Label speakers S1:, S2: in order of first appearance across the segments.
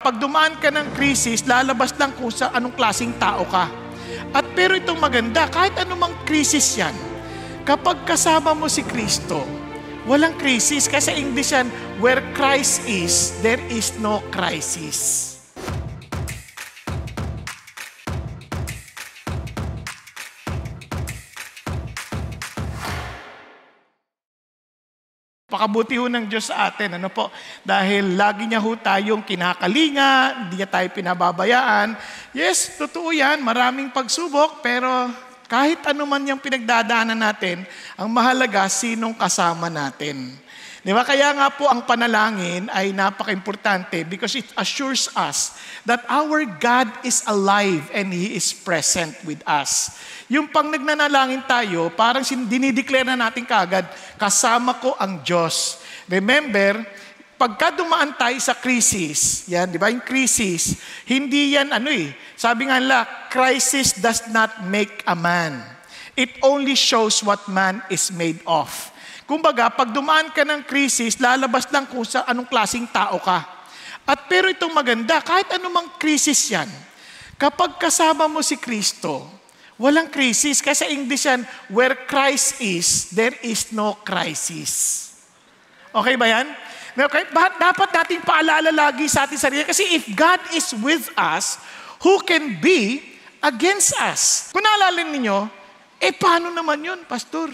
S1: pag dumaan ka ng krisis, lalabas lang kung sa anong klaseng tao ka. At pero itong maganda, kahit anumang krisis yan, kapag kasama mo si Kristo, walang krisis. Kasi English yan, where Christ is, there is no crisis. Pakabuti ho ng Diyos sa atin, ano po? Dahil lagi niya ho tayong kinakalinga, hindi niya tayo pinababayaan. Yes, totoo yan, maraming pagsubok, pero kahit ano man yung pinagdadaanan natin, ang mahalaga, sinong kasama natin. Di ba? Kaya nga po ang panalangin ay napaka-importante because it assures us that our God is alive and He is present with us. Yung pang nagnanalangin tayo, parang dinideclare na natin kaagad, kasama ko ang Diyos. Remember, pagka dumaan tayo sa crisis, yan, di ba, yung crisis, hindi yan, sabi nga nila, crisis does not make a man. It only shows what man is made of. Kumbaga, pag dumaan ka ng crisis, lalabas lang kung sa anong klaseng tao ka. At pero itong maganda, kahit anumang crisis yan, kapag kasama mo si Kristo, walang crisis. Kasi sa English yan, where Christ is, there is no crisis. Okay ba yan? Okay? Dapat nating paalala lagi sa ating sarili. Kasi if God is with us, who can be against us? Kung naalala ninyo, paano naman yun, Pastor?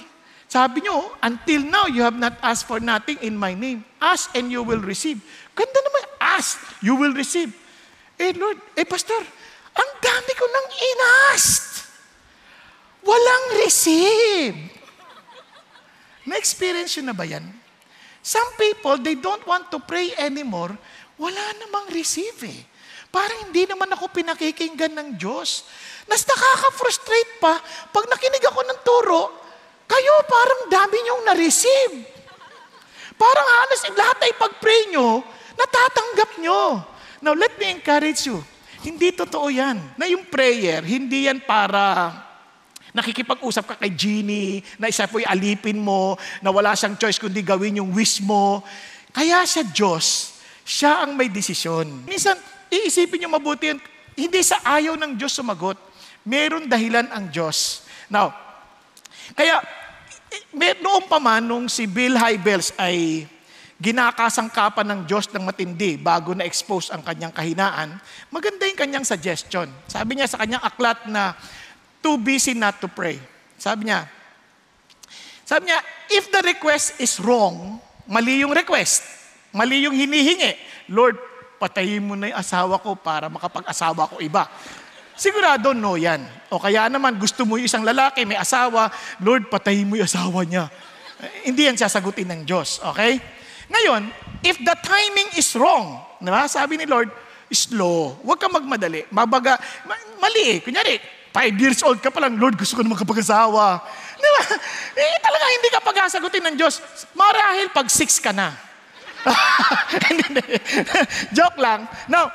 S1: Sabi nyo, until now, you have not asked for nothing in my name. Ask and you will receive. Ganda naman, ask, you will receive. Lord, Pastor, ang dami ko nang inasked. Walang receive. Na-experience yun na ba yan? Some people, they don't want to pray anymore. Wala namang receive Parang hindi naman ako pinakikinggan ng Diyos. Nas nakaka-frustrate pa, pag nakinig ako ng turo, kayo parang dami niyong na-receive. Parang halos lahat ay pag-pray nyo, natatanggap nyo. Now, let me encourage you. Hindi totoo yan. Na yung prayer, hindi yan para nakikipag-usap ka kay Genie, na isa po'y alipin mo, na wala siyang choice kundi gawin yung wish mo. Kaya siya Diyos, siya ang may desisyon. Minsan, iisipin nyo mabuti yan, hindi sa ayaw ng Diyos sumagot. Meron dahilan ang Diyos. Now, kaya, noong pa man, nung si Bill Hybels ay ginakasangkapan ng Diyos ng matindi bago na-expose ang kanyang kahinaan, maganda yung kanyang suggestion. Sabi niya sa kanyang aklat na too busy not to pray. Sabi niya, if the request is wrong, mali yung request, mali yung hinihingi. Lord, patayin mo na yung asawa ko para makapag-asawa ko iba. Sigurado no yan. O kaya naman gusto mo yung isang lalaki, may asawa, Lord, patayin mo yung asawa niya. Hindi yan sasagutin ng Diyos. Okay? Ngayon, if the timing is wrong, diba? Sabi ni Lord, slow. Huwag ka magmadali. Mali Kunyari, 5 years old ka pa lang, Lord, gusto ko na magkapag-asawa. Diba? Talaga hindi ka pag-asagutin ng Diyos. Marahil pag 6 ka na. Joke lang. Now,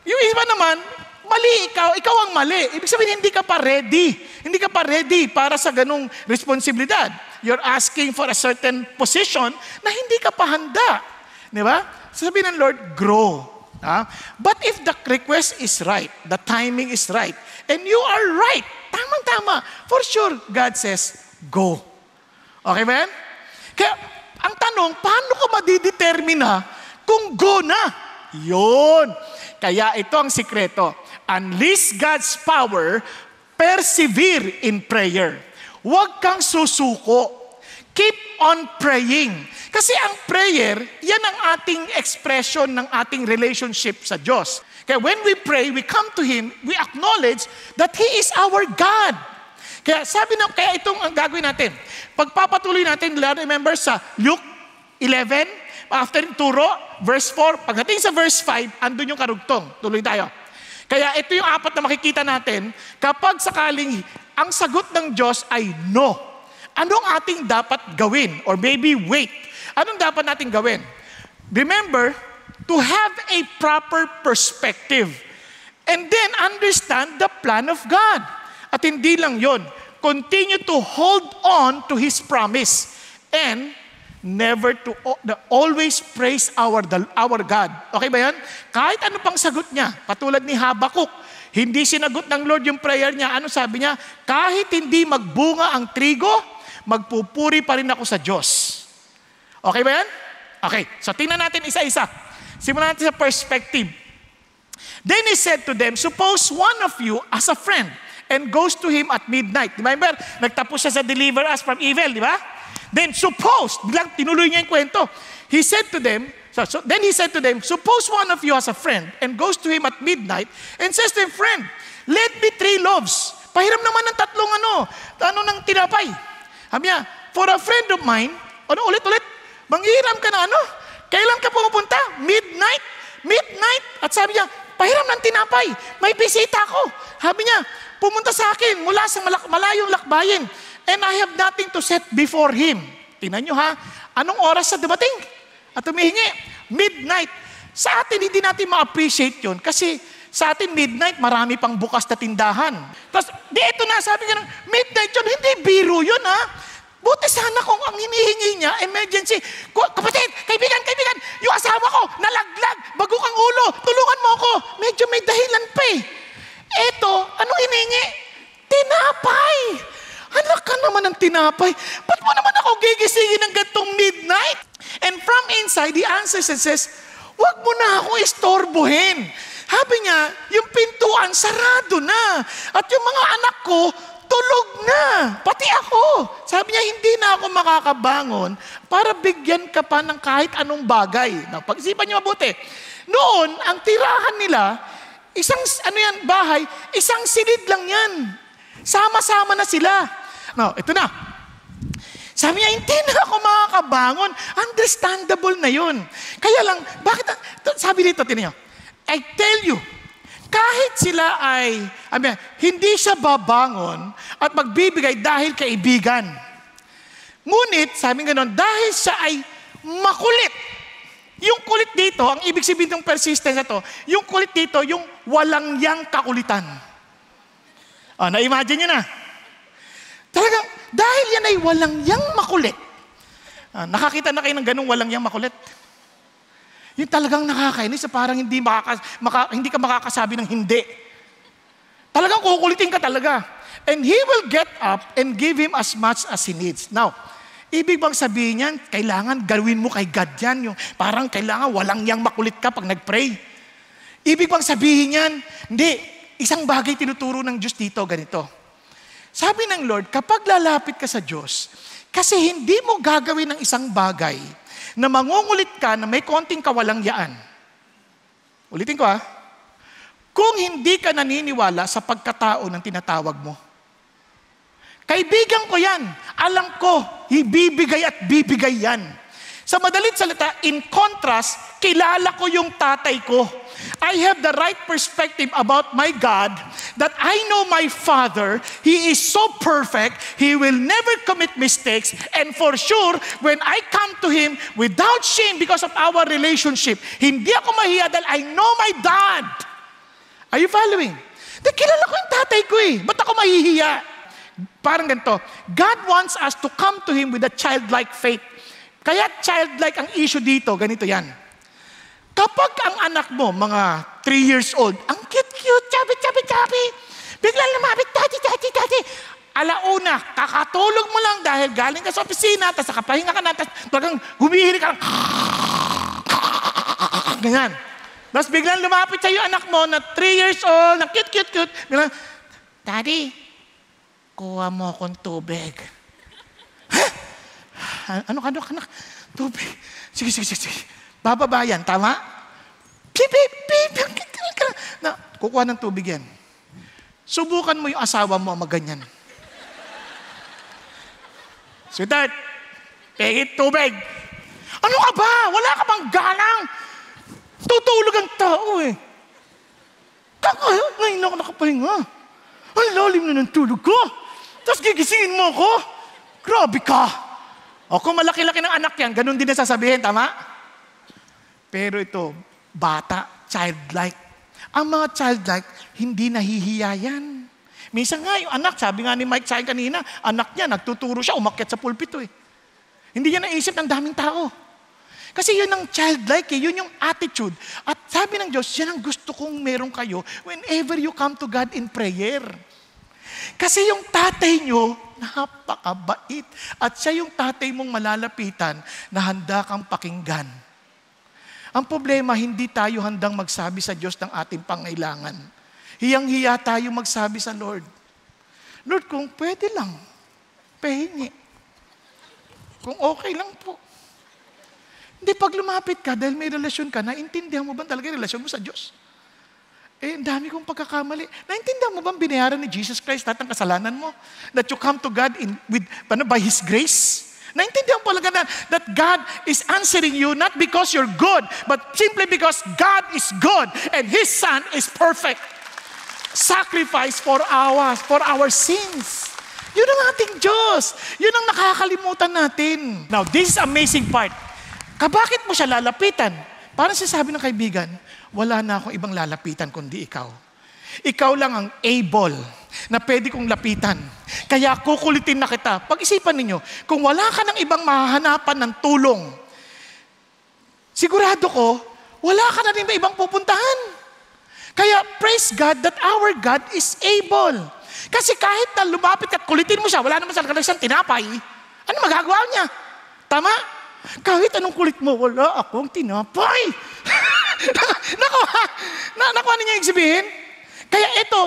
S1: yung iba naman, mali ikaw ang mali. Ibig sabihin, hindi ka pa ready. Hindi ka pa ready para sa ganung responsibilidad. You're asking for a certain position na hindi ka pa handa. Di ba? Sabihin ng Lord, grow. But if the request is right, the timing is right, and you are right, tamang-tama, for sure, God says, go. Okay ba yan? Kaya, ang tanong, paano ko madidetermina kung go na? Yun. Kaya ito ang sikreto. Unleash God's power, persevere in prayer. Huwag kang susuko. Keep on praying. Kasi ang prayer, yan ang ating expression ng ating relationship sa Diyos. Kaya when we pray, we come to Him, we acknowledge that He is our God. Kaya kaya itong ang gagawin natin. Pagpapatuloy natin, remember sa Luke 11, after turo, verse 4, pagdating sa verse 5, andun yung karugtong. Tuloy tayo. Kaya ito yung 4 na makikita natin, kapag sakaling ang sagot ng Diyos ay no, anong ating dapat gawin? Or maybe wait. Anong dapat natin gawin? Remember, to have a proper perspective and then understand the plan of God. At hindi lang yon, continue to hold on to His promise and never to always praise our God. Okay ba yan? Kahit ano pang sagot niya, patulad ni Habakuk, hindi sinagot ng Lord yung prayer niya. Ano sabi niya? Kahit hindi magbunga ang trigo, magpupuri pa rin ako sa Diyos. Okay ba yan? Okay, so tingnan natin isa-isa. Simulan natin sa perspective. Then he said to them, suppose one of you as a friend and goes to him at midnight. Remember, nagtapos siya sa deliver us from evil, di ba? Then suppose, biglang tinuloy niya yung kwento. He said to them, then he said to them, suppose one of you has a friend and goes to him at midnight and says to him, friend, let me 3 loaves. Pahiram naman ng 3 ng tinapay. Sabi niya, for a friend of mine, ulit, manghiram ka na kailan ka pumupunta? Midnight. At sabi niya, pahiram ng tinapay, may bisita ko. Sabi niya, pumunta sa akin mula sa malayong lakbayin. And I have nothing to set before him. Tingnan nyo ha, anong oras sa dumating? At humihingi, midnight. Sa atin, hindi natin ma-appreciate yun. Kasi sa atin, midnight, marami pang bukas na tindahan. Tapos, ito na, sabi nga, midnight yun, hindi biro yun ha. Buti sana kung ang hinihingi niya, emergency. Kapatid, kaibigan, yung asawa ko, nalaglag, bago kang ulo, tulungan mo ako. Medyo may dahilan pa eh. Ito, anong hinihingi? Tinapay. Anak ka naman ng tinapay. Ba't mo naman ako gigisingin ng gantong midnight? And from inside, he answers and says, wag mo na ako istorbohin. Sabi niya, yung pintuan sarado na. At yung mga anak ko, tulog na. Pati ako. Sabi niya, hindi na ako makakabangon para bigyan ka pa ng kahit anong bagay. Now, pag-isipan niyo mabuti. Noon, ang tirahan nila, bahay, isang silid lang yan. Sama-sama na sila. No, ito na. Sabi niya, hindi na ako makakabangon. Understandable na yun. Kaya lang, bakit, sabi dito, tinan niyo, I tell you, kahit sila hindi siya babangon at magbibigay dahil kaibigan. Ngunit, sabi nga nun, dahil siya ay makulit. Yung kulit dito, ang ibig sabihin ng persistence na to, yung kulit dito, yung walang yang kakulitan. Na-imagine nyo na. Talagang, dahil yan ay walang yang makulit. Nakakita na kayo ng ganung walang yang makulit? Yung talagang nakakainis, parang hindi ka makakasabi ng hindi. Talagang kukulitin ka talaga. And he will get up and give him as much as he needs. Now, ibig bang sabihin yan, kailangan gawin mo kay God yan. Yung parang kailangan walang yang makulit ka pag nag-pray. Ibig bang sabihin yan, hindi. Isang bagay tinuturo ng Diyos dito, ganito. Sabi ng Lord, kapag lalapit ka sa Diyos, kasi hindi mo gagawin ng isang bagay na mangungulit ka na may konting kawalangyaan. Ulitin ko ha. Kung hindi ka naniniwala sa pagkatao ng tinatawag mo. Kaibigan ko yan. Alam ko, ibibigay at bibigay yan. Sa madalit salita, in contrast, kilala ko yung tatay ko. I have the right perspective about my God that I know my Father, He is so perfect, He will never commit mistakes, and for sure, when I come to Him without shame because of our relationship, hindi ako mahiya dahil I know my dad. Are you following? Kilala ko yung tatay ko eh. Ba't ako mahihiya? Parang ganito, God wants us to come to Him with a childlike faith. Kaya childlike ang issue dito, ganito yan. Kapag ang anak mo, mga 3 years old, ang cute-cute, chubby, biglang lumapit, daddy. Alauna, kakatulog mo lang dahil galing ka sa opisina, tapos nakapahinga ka na, tapos talagang humihili ka lang. Ganyan. Tapos biglang lumapit sa'yo anak mo na 3 years old, na cute, biglang, Daddy, kuha mo akong tubig. Ano? Tubig. Sige. Bababayan, tama? Pip. Na, kukuha ng tubig yan. Subukan mo yung asawa mo maganyan. Sweetheart, pehit tubig. Ano ka ba? Wala ka bang galang? Tutulog ang tao eh. Ngayon ako nakapahinga. Ang lalim na ng tulog ko. Tapos gigisingin mo ako. Grabe ka. O kung malaki-laki ng anak yan, ganun din na sasabihin, tama? Pero ito, bata, childlike. Ang mga childlike, hindi nahihiya yan. Minsan nga yung anak, sabi nga ni Mike sa akin kanina, anak niya, nagtuturo siya, umakyat sa pulpito eh. Hindi niya naisip ng daming tao. Kasi yun ang childlike, yun yung attitude. At sabi ng Diyos, yan ang gusto kong meron kayo whenever you come to God in prayer. Kasi yung tatay nyo, napakabait. At siya yung tatay mong malalapitan na handa kang pakinggan. Ang problema, hindi tayo handang magsabi sa Diyos ng ating pangailangan. Hiyang-hiya tayo magsabi sa Lord. Lord, kung pwede lang, pahingi. Kung okay lang po. Hindi, pag lumapit ka, dahil may relasyon ka, naintindihan mo ba talaga yung relasyon mo sa Diyos? Ang dami kong pagkakamali. Naintindihan mo ba binayaran ni Jesus Christ lahat ng kasalanan mo? That you come to God by His grace? Naintindihan mo talaga that God is answering you not because you're good, but simply because God is good and His Son is perfect. Sacrifice for our sins. Yun ang ating Diyos. Yun ang nakakalimutan natin. Now, this is amazing part. Bakit mo siya lalapitan? Parang sinasabi ng kaibigan, wala na akong ibang lalapitan kundi ikaw. Ikaw lang ang able na pwede kong lapitan. Kaya kukulitin na kita. Pag-isipan ninyo, kung wala ka ng ibang mahahanapan ng tulong, sigurado ko, wala ka na rin ibang pupuntahan. Kaya praise God that our God is able. Kasi kahit na lumapit at kulitin mo siya, wala naman sa kalisang tinapay, ano magagawa niya? Tama? Kahit anong kulit mo, wala akong tinapay. Nakuha niya yung sabihin? Kaya ito,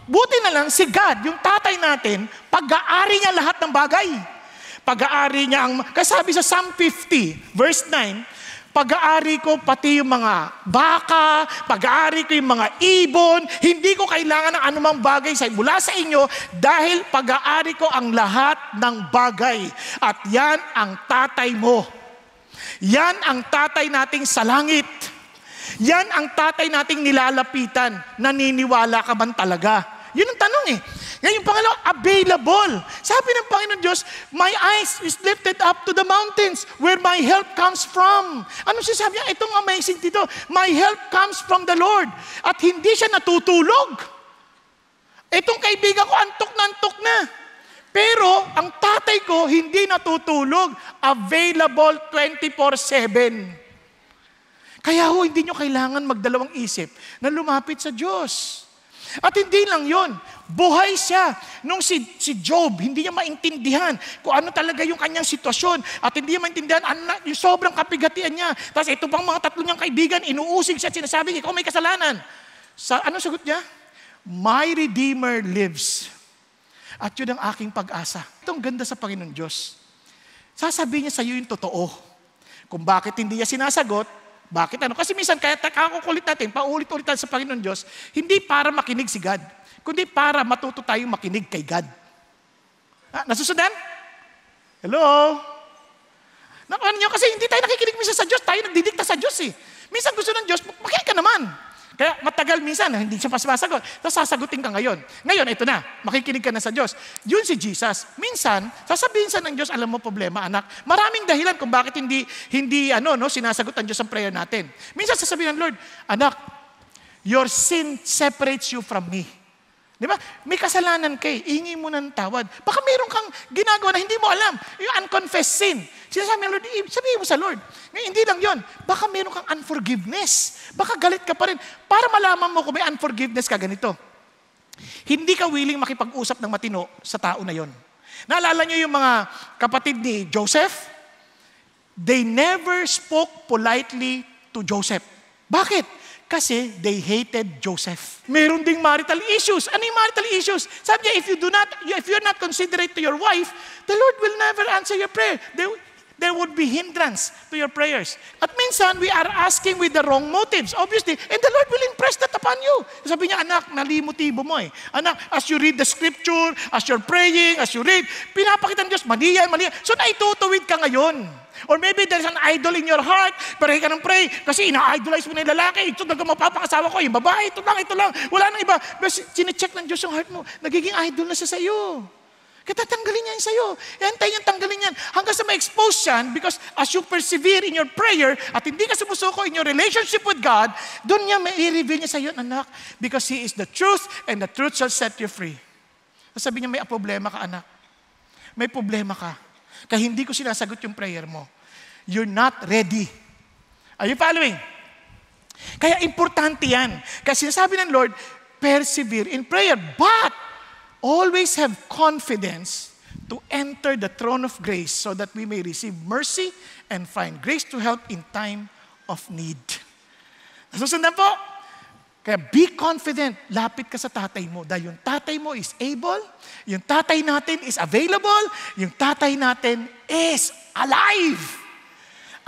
S1: buti na lang si God, yung tatay natin, pag-aari niya lahat ng bagay. Pag-aari niya kasi sabi sa Psalm 50, verse 9, pag-aari ko pati yung mga baka, pag-aari ko yung mga ibon, hindi ko kailangan ng anumang bagay mula sa inyo dahil pag-aari ko ang lahat ng bagay. At yan ang tatay mo. Yan ang tatay nating sa langit. Yan ang tatay nating nilalapitan. Naniniwala ka man talaga? Yun ang tanong eh. Ngayon pangalawa, available. Sabi ng Panginoon Diyos, my eyes is lifted up to the mountains where my help comes from. Ano sinasabi niya? Itong amazing dito. My help comes from the Lord. At hindi siya natutulog. Itong kaibigan ko, antok na. Pero ang tatay ko, hindi natutulog. Available 24/7. Kaya hindi nyo kailangan magdalawang isip na lumapit sa Diyos. At hindi lang yon, buhay siya. Nung si Job, hindi niya maintindihan kung ano talaga yung kanyang sitwasyon. At hindi niya maintindihan yung sobrang kapigatian niya. Tapos ito pang mga tatlo niyang kaibigan, inuusig siya at sinasabi, ikaw may kasalanan. Anong sagot niya? My Redeemer lives. At yun ang aking pag-asa. Itong ganda sa Panginoon Diyos. Sasabihin niya sa iyo yung totoo. Kung bakit hindi niya sinasagot, bakit ano? Kasi minsan, kaya kakukulit natin, paulit-ulitan sa Panginoon Diyos, hindi para makinig si God, kundi para matuto tayong makinig kay God. Nasusundan? Hello? Ano nyo? Kasi hindi tayo nakikinig minsan sa Diyos, tayo nagdidikta sa Diyos eh. Minsan gusto ng Diyos, makinig ka naman. Kaya matagal minsan, hindi siya masagot. Tapos sasagutin ka ngayon. Ngayon, ito na, makikinig ka na sa Diyos. Yun si Jesus. Minsan, sasabihin sa ng Diyos, alam mo problema, anak. Maraming dahilan kung bakit hindi sinasagot ang Diyos ang prayer natin. Minsan sasabihin ng Lord, anak, your sin separates you from me. Di ba? May kasalanan kay, hingi mo ng tawad. Baka meron kang ginagawa na hindi mo alam. Yung unconfessed sin. Sinasabi ng Lord, sabihin mo sa Lord. Ngayon, hindi lang yon. Baka meron kang unforgiveness. Baka galit ka pa rin. Para malaman mo kung may unforgiveness ka, ganito. Hindi ka willing makipag-usap ng matino sa tao na yon. Naalala niyo yung mga kapatid ni Joseph? They never spoke politely to Joseph. Bakit? Kasi they hated Joseph. Meron ding marital issues. Ano yung marital issues? Sabi niya, if you're not considerate to your wife, the Lord will never answer your prayer. There would be hindrance to your prayers. At minsan, we are asking with the wrong motives, obviously, and the Lord will impress that upon you. Sabi niya, anak, nalimotibo mo eh. Anak, as you read the scripture, as you're praying, as you read, pinapakita ng Diyos, mali yan. So naitutuwid ka ngayon. Or maybe there's an idol in your heart, pray ka ng pray, kasi ina-idolize mo na yung lalaki, ito talaga mapapakasawa ko, yung babae, ito lang, wala nang iba. Pero sinecheck ng Diyos yung heart mo, nagiging idol na siya sa iyo. Kaya tatanggalin niya yun sa iyo. Hintay niyang tanggalin yan. Hanggang sa ma-expose yan, because as you persevere in your prayer, at hindi ka sumusuko in your relationship with God, doon niya may i-reveal niya sa iyo, anak, because He is the truth, and the truth shall set you free. Sabi niya, may problema ka, anak. May problema ka. Kaya hindi ko sinasagot yung prayer mo. You're not ready. Are you following? Kaya importante yan. Kasi sinasabi ng Lord, persevere in prayer, but always have confidence to enter the throne of grace so that we may receive mercy and find grace to help in time of need. Nasusundan po? Kaya be confident, lapit ka sa tatay mo dahil yung tatay mo is able, yung tatay natin is available, yung tatay natin is alive.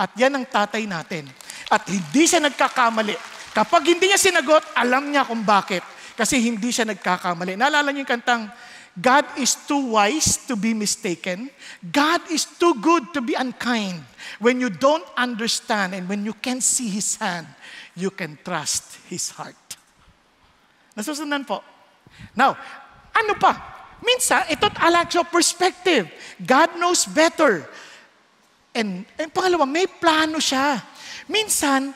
S1: At yan ang tatay natin. At hindi siya nagkakamali. Kapag hindi niya sinagot, alam niya kung bakit. Kasi hindi siya nagkakamali. Naalala niyo yung kantang, God is too wise to be mistaken. God is too good to be unkind. When you don't understand and when you can't see His hand, you can trust His heart. Nasusundan po. Now, ano pa? Minsan, ito't alagyo perspective. God knows better. And pangalawa, may plano siya. Minsan,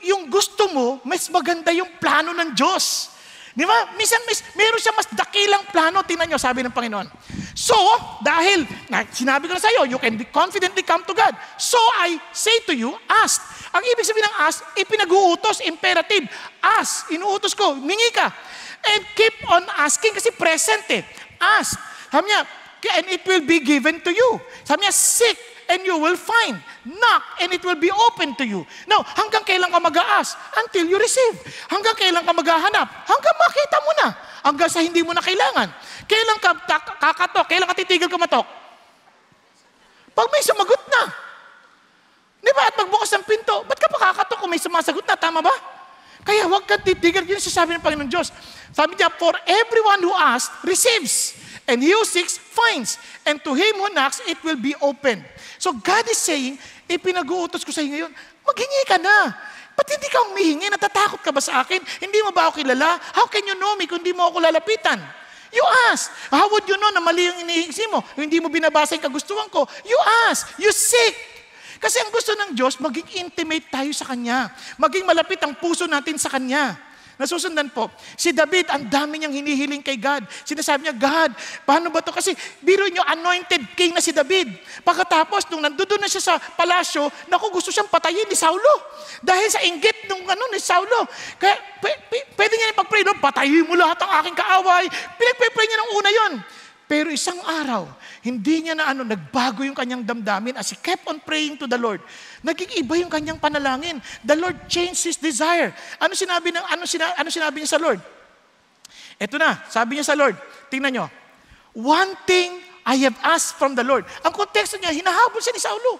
S1: yung gusto mo, mas maganda yung plano ng Diyos. Di ba? Minsan, meron siya mas dakilang plano. Tingnan nyo, sabi ng Panginoon. So, dahil, sinabi ko na sa iyo, you can confidently come to God. So, I say to you, ask. Ang ibig sabihin ng ask, ipinag-uutos, imperative. Ask, inuutos ko, mingi ka. And keep on asking kasi present eh. Ask. Sabi niya, and it will be given to you. Sabi niya, seek and you will find. Knock, and it will be open to you. Now, hanggang kailan ka mag-a-ask? Until you receive. Hanggang kailan ka maghahanap? Hanggang makita mo na. Hanggang sa hindi mo na kailangan. Kailan ka kakatok? Kailan ka titigil kumatok? Pag may sumagot na. Di ba? At magbukas ng pinto, ba't ka pa kakatok kung may sumasagot na? Tama ba? Kaya huwag ka titigil. Yun sasabi ng Panginoon Diyos. Sabi niya, for everyone who asks, receives. And he who seeks, finds. And to him who knocks, it will be open. So God is saying, ipinag-uutos ko sa iyo ngayon, maghingi ka na. Ba't hindi ka humihingi? Natatakot ka ba sa akin? Hindi mo ba ako kilala? How can you know me kung hindi mo ako lalapitan? You ask. How would you know na mali yung inihingi mo? Hindi mo binabasa yung kagustuhan ko. You ask. You seek. Kasi ang gusto ng Diyos, maging intimate tayo sa Kanya. Maging malapit ang puso natin sa Kanya. Nasusundan po, si David, ang dami niyang hinihiling kay God. Sinasabi niya, God, paano ba to? Kasi biro niyo, anointed king na si David. Pagkatapos, nung nandoon na siya sa palasyo, naku, gusto siyang patayin ni Saulo. Dahil sa inggit ni Saulo. Kaya, pwede niya ipag-pray, no? Patayin mo lahat ang aking kaaway. Pinag-pray niya ng una yon. Pero isang araw, hindi niya nagbago yung kanyang damdamin as he kept on praying to the Lord. Naging iba yung kanyang panalangin. The Lord changed his desire. Ano sinabi niya sa Lord? Ito na, sabi niya sa Lord, tingnan nyo, one thing I have asked from the Lord. Ang konteksto niya, hinahabol siya ni Saulo.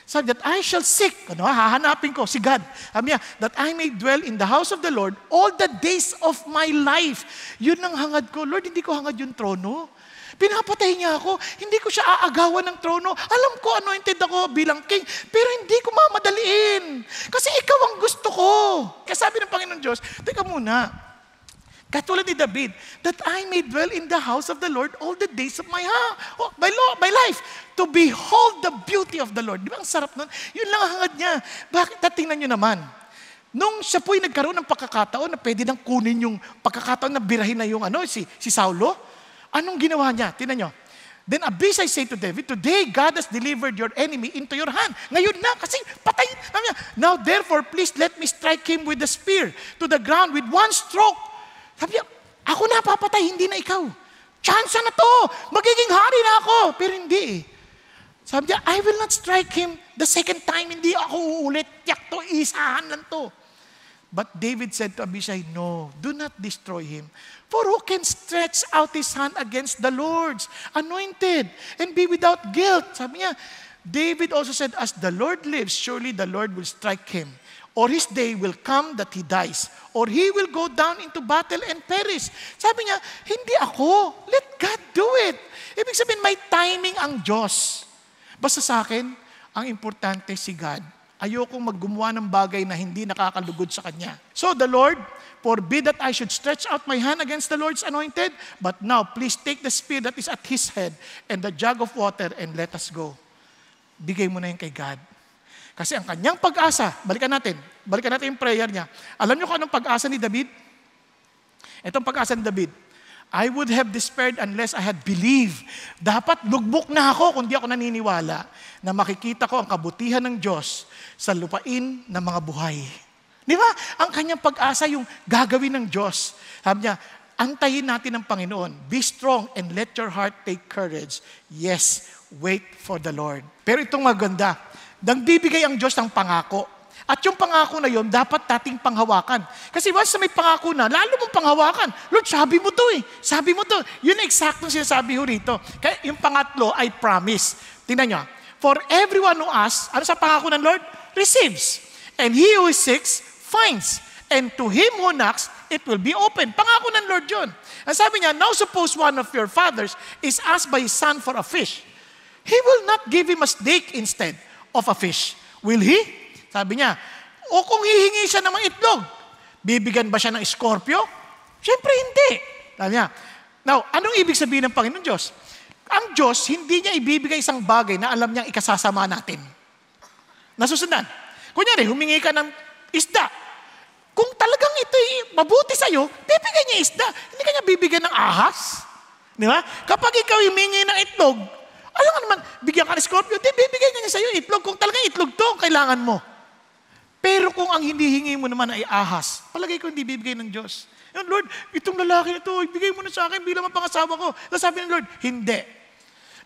S1: Sabi that I shall seek, hahanapin ko si God. Sabi niya, that I may dwell in the house of the Lord all the days of my life. Yun ang hangad ko. Lord, hindi ko hangad yung trono. Pinapatay niya ako. Hindi ko siya aagawan ng trono. Alam ko, anointed ako bilang king. Pero hindi ko mamadaliin. Kasi ikaw ang gusto ko. Kaya sabi ng Panginoon Diyos, teka muna. Katulad ni David, that I may dwell in the house of the Lord all the days of my life. To behold the beauty of the Lord. Di ba ang sarap nun? Yun lang ang hangad niya. Bakit? Tingnan niyo naman. Nung siya po'y nagkaroon ng pagkakataon na pwede nang kunin yung pagkakataon na birahin na yung si Saulo, anong ginawa niya? Tingnan nyo. Then Abishai said to David, today God has delivered your enemy into your hand. Ngayon na, kasi patayin. Now therefore, please let me strike him with the spear to the ground with one stroke. Sabi niya, ako na papatay, hindi na ikaw. Chance na to. Magiging hari na ako. Pero hindi eh. Sabi niya, I will not strike him the second time. Hindi ako uulit. Tiyak to, isahan lang to. But David said to Abishai, no, do not destroy him. For who can stretch out his hand against the Lord's anointed and be without guilt? Sabi niya, David also said, as the Lord lives, surely the Lord will strike him. Or his day will come that he dies. Or he will go down into battle and perish. Sabi niya, hindi ako. Let God do it. Ibig sabihin, may timing ang Diyos. Basta sa akin, ang importante si God. Ayokong maggumawa ng bagay na hindi nakakalugod sa Kanya. So the Lord, forbid that I should stretch out my hand against the Lord's anointed, but now please take the spear that is at his head and the jug of water and let us go. Bigay mo na yun kay God. Kasi ang kanyang pag-asa, balikan natin yung prayer niya. Alam niyo kung anong pag-asa ni David? Itong pag-asa ni David. I would have despaired unless I had believed. Dapat lugbok na ako kung di ako naniniwala na makikita ko ang kabutihan ng Diyos sa lupain ng mga buhay. Di ba? Ang kanyang pag-asa yung gagawin ng Diyos. Sabi niya, antayin natin ang Panginoon. Be strong and let your heart take courage. Yes, wait for the Lord. Pero itong maganda, nagbibigay ang Diyos ng pangako. At yung pangako na yon dapat nating panghawakan. Kasi once na may pangako na, lalo mong panghawakan. Lord, sabi mo to eh. Sabi mo to. Yun exact yung sinasabi ho rito. Kaya yung pangatlo ay promise. Tingnan nyo. For everyone who asks, ano sa pangako ng Lord? Receives. And he who seeks, finds. And to him who knocks, it will be open. Pangako ng Lord yun. Ang sabi niya, now suppose one of your fathers is asked by his son for a fish. He will not give him a snake instead of a fish. Will he? Sabi niya, o kung hihingi siya ng mga itlog, bibigyan ba siya ng scorpio? Siyempre hindi. Sabi niya, now, anong ibig sabihin ng Panginoon Diyos? Ang Diyos, hindi niya ibibigay isang bagay na alam niyang ikasasama natin. Nasusundan. Kunyari, humingi ka ng isda. Kung talagang ito'y mabuti sa'yo, bibigyan niya isda. Hindi ka niya bibigyan ng ahas. Di ba? Kapag ikaw humingi ng itlog, alam nga naman, bigyan ka ng scorpio, di bibigyan niya sa'yo itlog. Kung talagang itlog to, kailangan mo. Pero kung ang hinihingi mo naman ay ahas, palagay ko hindi bibigay ng Diyos. Lord, itong lalaki na to, ibigay mo na sa akin bilang ang pangasawa ko. Tapos sabi ng Lord, hindi.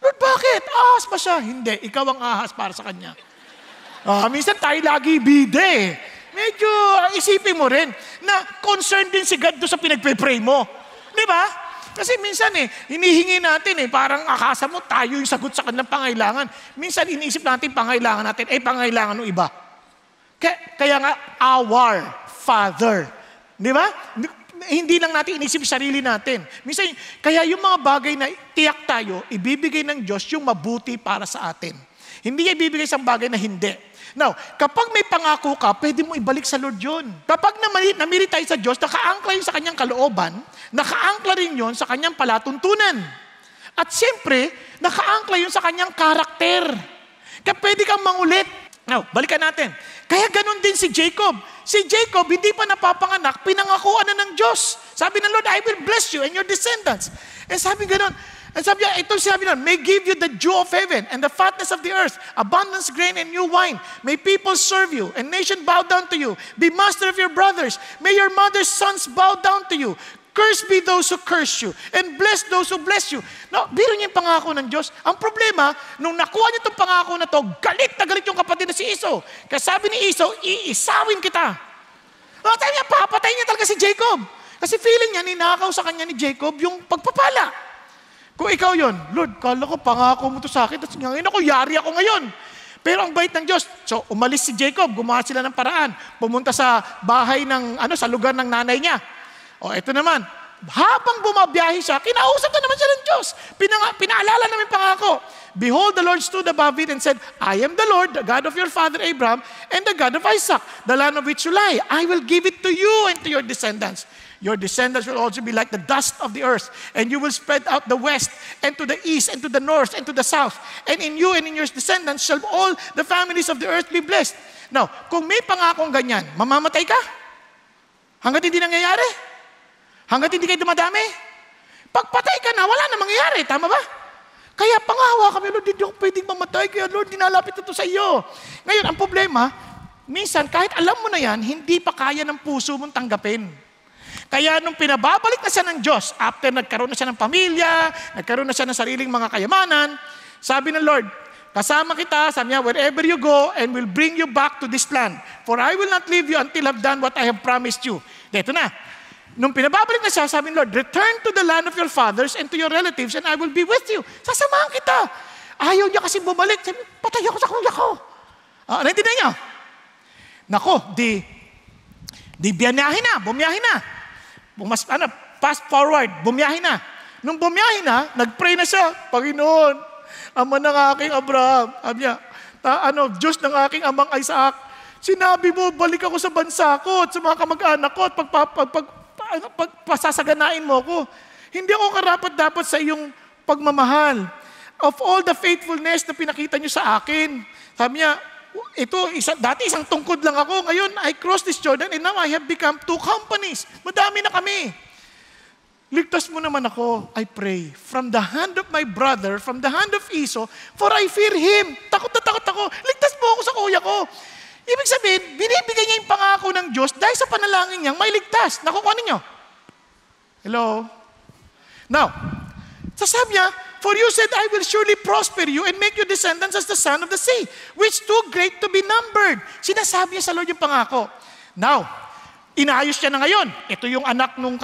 S1: Lord, bakit? Ahas pa siya. Hindi, ikaw ang ahas para sa kanya. Minsan tayo lagi bide. Medyo isipin mo rin na concerned din si God doon sa pinagpe-pray mo. Di ba? Kasi minsan hinihingi natin parang akasa mo tayo yung sagot sa kanilang pangailangan. Minsan iniisip natin pangailangan natin, pangailangan ng iba. Kaya nga, our Father. Di ba? Hindi lang natin inisip sarili natin. Minsan, kaya yung mga bagay na tiyak tayo, ibibigay ng Diyos yung mabuti para sa atin. Hindi niya ibibigay isang bagay na hindi. Now, kapag may pangako ka, pwede mo ibalik sa Lord yun. Kapag namili tayo sa Diyos, nakaangkla yun sa kanyang kalooban, nakaangkla rin yun sa kanyang palatuntunan. At siyempre, nakaangkla yun sa kanyang karakter. Kaya pwede kang mangulit. Now, balikan natin. Kaya ganun din si Jacob. Si Jacob, hindi pa napapanganak, pinangakuan na ng Diyos. Sabi ng Lord, I will bless you and your descendants. And sabi ganun, ito sabi nun, may give you the dew of heaven and the fatness of the earth, abundance grain and new wine. May people serve you and nation bow down to you. Be master of your brothers. May your mother's sons bow down to you. Cursed be those who curse you, and bless those who bless you. No, biro niya yung pangako ng Diyos. Ang problema, nung nakuha niya itong pangako na to, galit na galit yung kapatid na si Esau. Kaya sabi ni Esau, iisawin kita. Sabi niya, papatay niya talaga si Jacob. Kasi feeling niya, ninakaw sa kanya ni Jacob yung pagpapala. Kung ikaw yon, Lord, kala ko pangako mo to sa akin, tapos ngayon ako, yari ako ngayon. Pero ang bait ng Diyos, so umalis si Jacob, gumawa sila ng paraan, pumunta sa bahay ng, sa lugar ng nanay niya. Ito naman, habang bumabiyahe siya, kinausap na naman siya ng Diyos. Pinaalala namin pangako. Behold, the Lord stood above it and said, I am the Lord, the God of your father Abraham, and the God of Isaac, the land of which you lie. I will give it to you and to your descendants. Your descendants will also be like the dust of the earth, and you will spread out the west, and to the east, and to the north, and to the south. And in you and in your descendants shall all the families of the earth be blessed. Now, kung may pangakong ganyan, mamamatay ka? Hanggat hindi nangyayari? Hanggat hindi kayo dumadami? Pagpatay ka na, wala na mangyayari. Tama ba? Kaya pangawa kami, Lord, hindi ako pwedeng mamatay. Kaya Lord, dinalapit ito sa iyo. Ngayon, ang problema, minsan, kahit alam mo na yan, hindi pa kaya ng puso mong tanggapin. Kaya nung pinababalik na siya ng Diyos, after nagkaroon na siya ng pamilya, nagkaroon na siya ng sariling mga kayamanan, sabi ng Lord, kasama kita, sabi niya, wherever you go, and will bring you back to this land. For I will not leave you until I've done what I have promised you. Dito na. Nung pinababalik na siya, sabi ng Lord, return to the land of your fathers and to your relatives, and I will be with you. Sasamahan kita. Ayaw niya kasi bumalik. Sabi, patay ako sa kuya ko. Naintindihan niyo? Nako, bumiyahe na. Fast forward, bumiyahe na. Nung bumiyahe na, nag-pray na siya, Panginoon, Ama ng aking Abraham, sabi niya, Diyos ng aking amang Isaac, sinabi mo, balik ako sa bansa ko at sa mga kamag-anak ko at pasasaganain mo ko. Hindi ako karapat-dapat sa iyong pagmamahal. Of all the faithfulness na pinakita niyo sa akin, sabi niya, dati isang tungkod lang ako, ngayon I crossed this Jordan and now I have become 2 companies. Madami na kami. ligtas mo naman ako, I pray, from the hand of my brother, from the hand of Esau, for I fear him. Takot na takot ako. Ligtas mo ako sa kuya ko. Ibig sabihin, binibigay niya yung pangako ng Diyos dahil sa panalangin niyang may ligtas. Nakukuha ninyo? Hello? Now, sasabi niya, for you said, I will surely prosper you and make your descendants as the sand of the sea, which too great to be numbered. Sinasabi niya sa Lord yung pangako. Now, inaayos niya na ngayon. Ito yung anak ng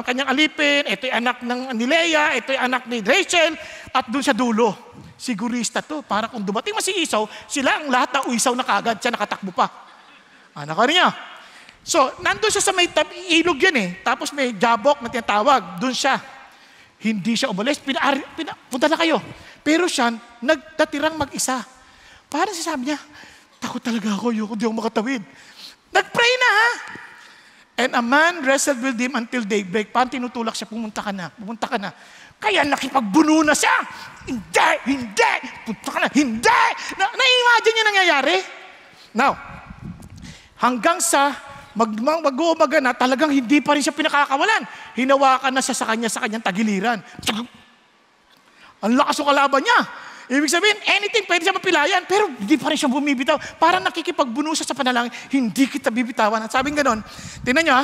S1: kanyang alipin, ito yung anak ni Leah, ito yung anak ni Rachel, at doon sa dulo. Sigurista to, para kung dumating si Esau, sila ang lahat na uisaw na kagad, siya nakatakbo pa. Anak ka niya. So, nandun siya sa may ilog yan eh. Tapos may jabok na tinatawag, doon siya. Hindi siya umalis, punta na kayo. Pero siya, nagtatirang mag-isa. Parang sabi niya, takot talaga ako, hindi ako makatawid. Nag-pray na ha. And a man wrestled with him until daybreak. Parang tinutulak siya, pumunta ka na. Kaya nakipagbuno na siya. Hindi, punta ka na, hindi. Na-imagine niya nangyayari? Now, hanggang sa mag-uumaga na, talagang hindi pa rin siya pinakakawalan. Hinawakan na siya sa kanyang tagiliran. Ang lakas ng kalaban niya. Ibig sabihin, anything pwede siya mapilayan, pero hindi pa rin siya bumibitaw. Parang nakikipagbuno siya sa panalangin, hindi kita bibitawan. At sabing ganon, tingnan niyo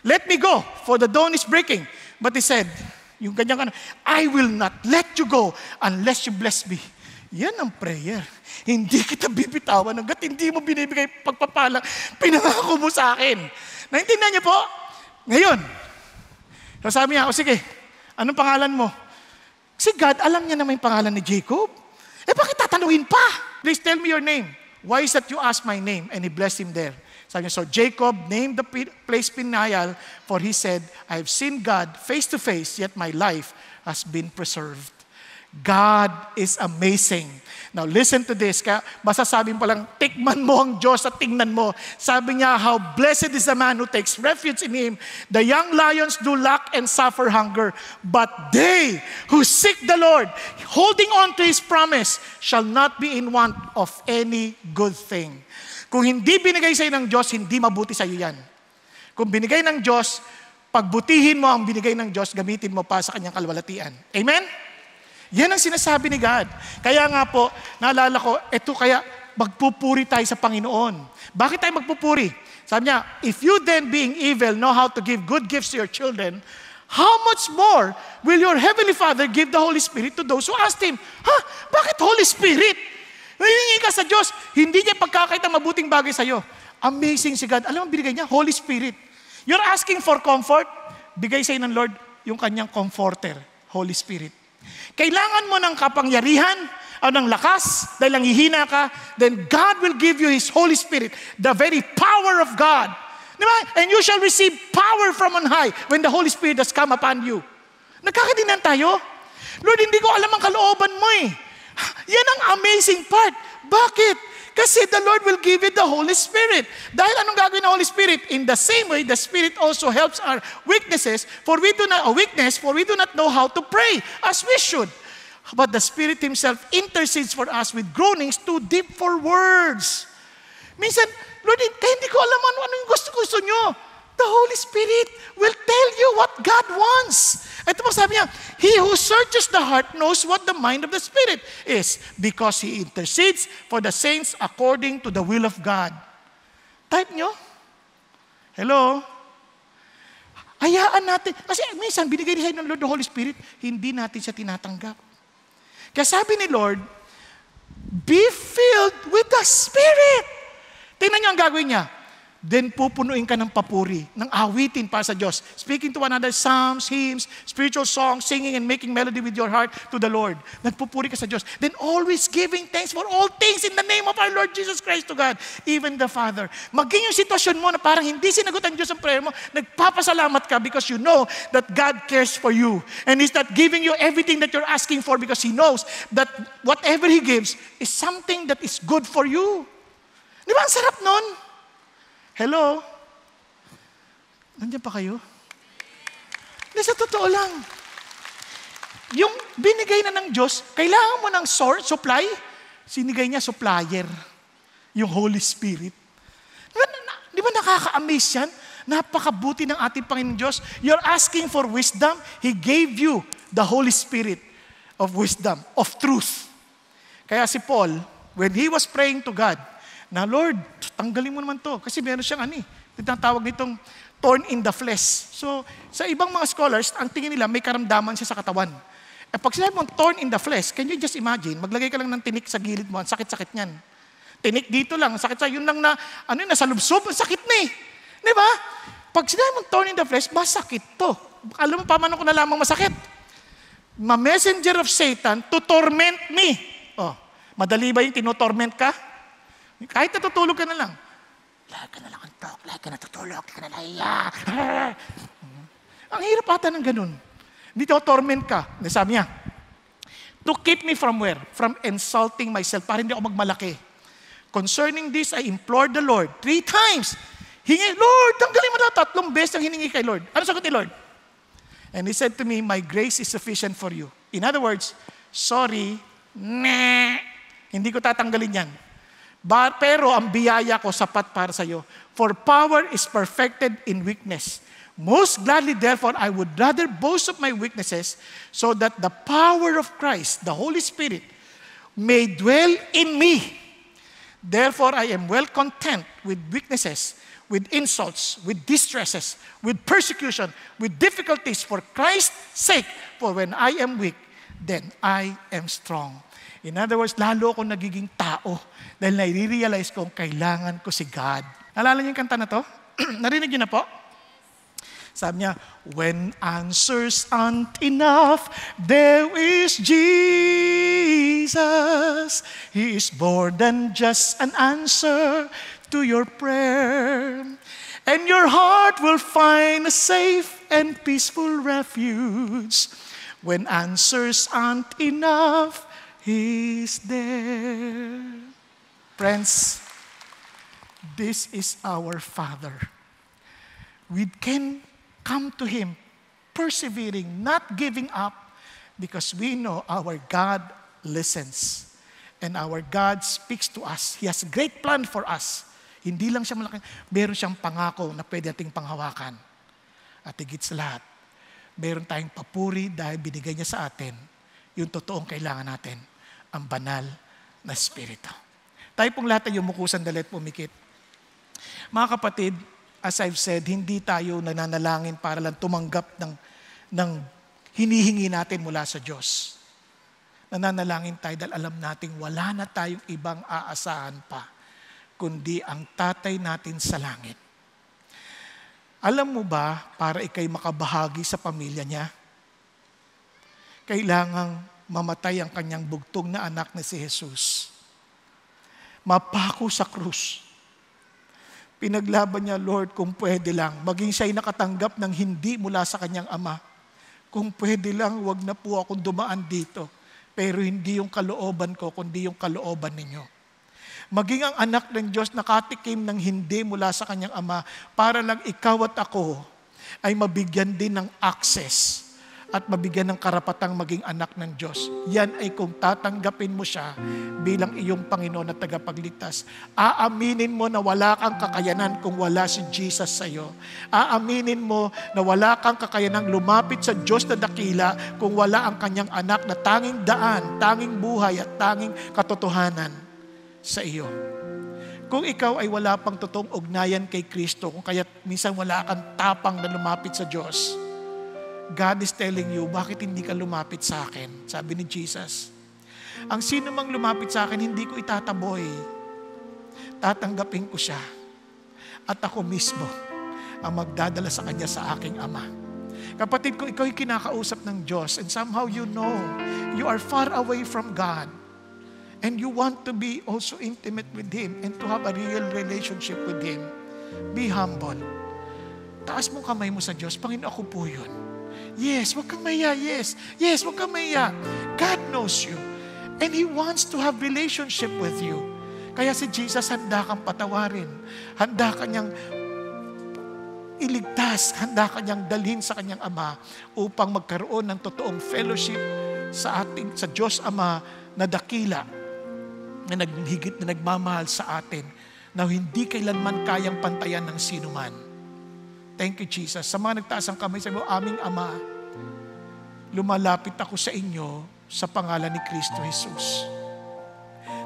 S1: let me go, for the dawn is breaking. But he said, yung ganyang I will not let you go unless you bless me. Yan ang prayer. Hindi kita bibitawan hanggat hindi mo binibigay pagpapala. Pinangako mo sa akin. Naintindihan niyo po? Ngayon, sabi niya, sige, anong pangalan mo? Si God, alam niya naman yung pangalan ni Jacob. Bakit tatanungin pa? Please tell me your name. Why is that you ask my name? And he blessed him there. Sabi niya, so Jacob named the place Peniel, for he said, I have seen God face to face, yet my life has been preserved. God is amazing. Now listen to this. Kaya masasabi pa lang, tikman mo ang Diyos at tingnan mo. Sabi niya, how blessed is the man who takes refuge in Him. The young lions do lack and suffer hunger, but they who seek the Lord, holding on to His promise, shall not be in want of any good thing. Kung hindi binigay sa'yo ng Diyos, hindi mabuti sa'yo yan. Kung binigay ng Diyos, pagbutihin mo ang binigay ng Diyos, gamitin mo pa sa kanyang kalwalatian. Amen? Yan ang sinasabi ni God. Kaya nga po, naalala ko, eto kaya magpupuri tayo sa Panginoon. Bakit tayo magpupuri? Sabi niya, if you then being evil know how to give good gifts to your children, how much more will your Heavenly Father give the Holy Spirit to those who ask Him? Bakit Holy Spirit? Nahihingi ka sa Diyos, hindi niya pagkakait ang mabuting bagay sa'yo. Amazing si God. Alam mo, binigay niya? Holy Spirit. You're asking for comfort, bigay sa'yo ng Lord yung kanyang comforter, Holy Spirit. Kailangan mo ng kapangyarihan o ng lakas dahil nanghihina ka, then God will give you His Holy Spirit, the very power of God. Diba? And you shall receive power from on high when the Holy Spirit has come upon you. Nagkakaintindihan tayo? Lord, hindi ko alam ang kalooban mo eh. Yan ang amazing part. Bakit? Kasi the Lord will give you the Holy Spirit. Dahil anong gagawin ng Holy Spirit? In the same way, the Spirit also helps our weaknesses, for we do not know how to pray as we should. But the Spirit Himself intercedes for us with groanings too deep for words. Minsan, Lord, hindi ko alam ano yung gusto nyo. The Holy Spirit will tell you what God wants. Ito po sabi niya, He who searches the heart knows what the mind of the Spirit is, because He intercedes for the saints according to the will of God. Type nyo? Hello? Hayaan natin. Kasi minsan, binigay niya ng Lord the Holy Spirit, hindi natin siya tinatanggap. Kaya sabi ni Lord, be filled with the Spirit. Tingnan niyo ang gagawin niya. Then pupunuin ka ng papuri, ng awitin para sa Diyos. Speaking to one another, psalms, hymns, spiritual songs, singing and making melody with your heart to the Lord. Nagpupuri ka sa Diyos. Then always giving thanks for all things in the name of our Lord Jesus Christ to God, even the Father. Maging yung sitwasyon mo na parang hindi sinagot ang Diyos ang prayer mo, nagpapasalamat ka because you know that God cares for you. And He's not giving you everything that you're asking for because He knows that whatever He gives is something that is good for you. Di ba ang sarap nun? Hello? Nandiyan pa kayo? Hindi, sa totoo lang. Yung binigay na ng Diyos, kailangan mo ng source, supply, sinigay niya supplier. Yung Holy Spirit. Di ba nakaka-amaze yan? Napakabuti ng ating Panginoon Diyos. You're asking for wisdom, He gave you the Holy Spirit of wisdom, of truth. Kaya si Paul, when he was praying to God, na Lord, tanggalin mo naman to. Kasi meron siyang tinatawag nitong thorn in the flesh. So, sa ibang mga scholars, ang tingin nila may karamdaman siya sa katawan. Pag sinabi mong thorn in the flesh, can you just imagine, maglagay ka lang ng tinik sa gilid mo, ang sakit-sakit niyan. Tinik dito lang, sakit sa yun lang na, nasa lubsob, sakit na eh. Di ba? Pag sinabi mong thorn in the flesh, masakit to. Alam mo, paano ko na lamang masakit? Ma-messenger of Satan to torment me. Oh, madali ba yung tinotorment ka? Kahit natutulog ka na lang. Lagi ka na lang antok, lagi ka natutulog, lagi ka na nahiya. Ang hirap ata ng ganun. Hindi torment ka. Sabi niya, to keep me from where? From insulting myself, para hindi ako magmalaki. Concerning this, I implored the Lord 3 times. Lord, tanggalin mo na 3 beses ang hiningi kay Lord. Ano sagot ni Lord? And He said to me, my grace is sufficient for you. In other words, sorry, hindi ko tatanggalin yan. Pero ang biyaya ko sapat para sa iyo. For power is perfected in weakness. Most gladly, therefore, I would rather boast of my weaknesses so that the power of Christ, the Holy Spirit, may dwell in me. Therefore, I am well content with weaknesses, with insults, with distresses, with persecution, with difficulties for Christ's sake. For when I am weak, then I am strong. In other words, lalo akong nagiging tao dahil nai-realize kong kailangan ko si God. Nalala niyo yung kanta na to? Narinig niyo na po? Sabi niya, when answers aren't enough, there is Jesus. He is more than just an answer to your prayer. And your heart will find a safe and peaceful refuge. When answers aren't enough, He is there. Friends, this is our Father. We can come to Him, persevering, not giving up, because we know our God listens. And our God speaks to us. He has a great plan for us. Hindi lang siya malaking, meron siyang pangako na pwede nating panghawakan. At higit sa lahat, meron tayong papuri dahil binigay niya sa atin yung totoong kailangan natin, ang banal na Espiritu. Tayo pong lahat ay yumuko sandali at pumikit. Mga kapatid, as I've said, hindi tayo nananalangin para lang tumanggap ng hinihingi natin mula sa Diyos. Nananalangin tayo dahil alam nating wala na tayong ibang aasahan pa, kundi ang Tatay natin sa langit. Alam mo ba, para ikay makabahagi sa pamilya niya, kailangang mamatay ang kanyang bugtong na anak na si Jesus. Mapako sa krus. Pinaglaban niya, Lord, kung pwede lang, maging siya'y nakatanggap ng hindi mula sa kanyang ama. Kung pwede lang, wag na po akong dumaan dito. Pero hindi yung kalooban ko, kundi yung kalooban ninyo. Maging ang anak ng Diyos nakatikim ng hindi mula sa kanyang ama para lang ikaw at ako ay mabigyan din ng access at mabigyan ng karapatang maging anak ng Diyos. Yan ay kung tatanggapin mo siya bilang iyong Panginoon at tagapagligtas. Aaminin mo na wala kang kakayanan kung wala si Jesus sa iyo. Aaminin mo na wala kang kakayanang lumapit sa Diyos na dakila kung wala ang kanyang anak na tanging daan, tanging buhay at tanging katotohanan sa iyo. Kung ikaw ay wala pang totoong ugnayan kay Kristo, kung kaya minsan wala kang tapang na lumapit sa Diyos, God is telling you, bakit hindi ka lumapit sa akin? Sabi ni Jesus, ang sino mang lumapit sa akin, hindi ko itataboy. Tatanggapin ko siya. At ako mismo ang magdadala sa kanya sa aking Ama. Kapatid ko, ikaw ay kinakausap ng Diyos and somehow you know, you are far away from God and you want to be also intimate with Him and to have a real relationship with Him. Be humble. Taas mo kamay mo sa Diyos, Panginoon, ako po yun. Yes, wag kang maya. Yes, wag kang maya. God knows you. And He wants to have relationship with you. Kaya si Jesus, handa kang patawarin. Handa kanyang iligtas. Handa kanyang dalhin sa kanyang Ama upang magkaroon ng totoong fellowship sa Diyos Ama na dakila, na naghigit na nagmamahal sa atin, na hindi kailanman kayang pantayan ng sinuman. Thank you, Jesus. Sa mga nagtaas ang kamay, sabi mo, aming Ama, lumalapit ako sa inyo sa pangalan ni Kristo Jesus.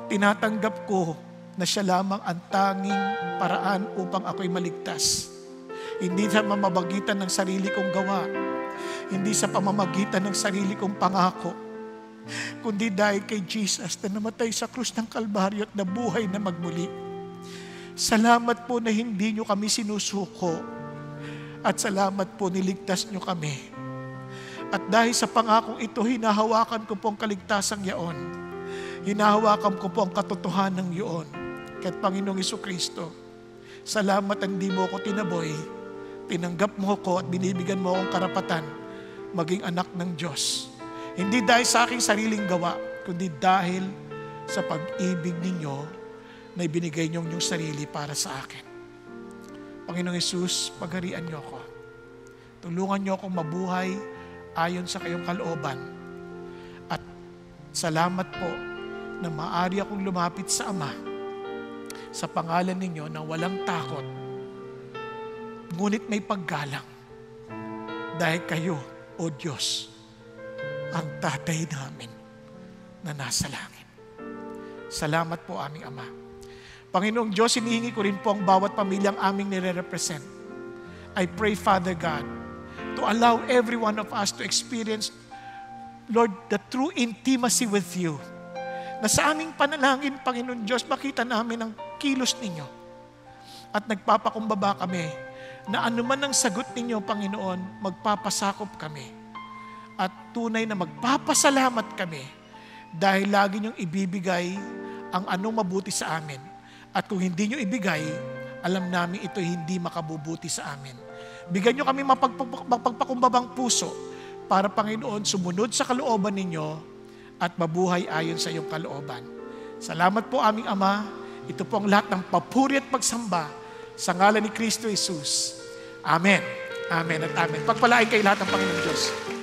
S1: Tinatanggap ko na siya lamang ang tanging paraan upang ako'y maligtas. Hindi sa pamamagitan ng sarili kong gawa, hindi sa pamamagitan ng sarili kong pangako, kundi dahil kay Jesus na namatay sa krus ng Kalbaryo at nabuhay na magmuli. Salamat po na hindi nyo kami sinusuko, at salamat po niligtas nyo kami. At dahil sa pangakong ito, hinahawakan ko po ang kaligtasang yaon. Hinahawakan ko po ang katotohanan ng yaon. Kahit Panginoong Jesucristo, salamat hindi mo ako tinaboy. Tinanggap mo ko at binibigyan mo akong karapatan maging anak ng Diyos. Hindi dahil sa aking sariling gawa, kundi dahil sa pag-ibig ninyo na ibinigay niyo yung sarili para sa akin. Panginoong Hesus, pagharian niyo ako. Tulungan niyo akong mabuhay ayon sa kayong kalooban. At salamat po na maaari akong lumapit sa Ama sa pangalan ninyo na walang takot, ngunit may paggalang. Dahil kayo, O Diyos, ang tatay namin na nasa langit. Salamat po, aming Ama. Panginoong Diyos, hinihingi ko rin po ang bawat pamilyang aming nire-represent. I pray, Father God, to allow every one of us to experience, Lord, the true intimacy with you. Na sa aming panalangin, Panginoon Diyos, makita namin ang kilos ninyo. At nagpapakumbaba kami na anuman ang sagot ninyo, Panginoon, magpapasakop kami. At tunay na magpapasalamat kami dahil lagi niyong ibibigay ang anong mabuti sa amin. At kung hindi nyo ibigay, alam namin ito hindi makabubuti sa amin. Bigyan nyo kami mapagpakumbabang puso para, Panginoon, sumunod sa kalooban ninyo at mabuhay ayon sa iyong kalooban. Salamat po, aming Ama. Ito po ang lahat ng papuri at pagsamba sa ngalan ni Kristo Jesus. Amen. Amen at amen. Pagpalain kayo lahat ng Panginoon Diyos.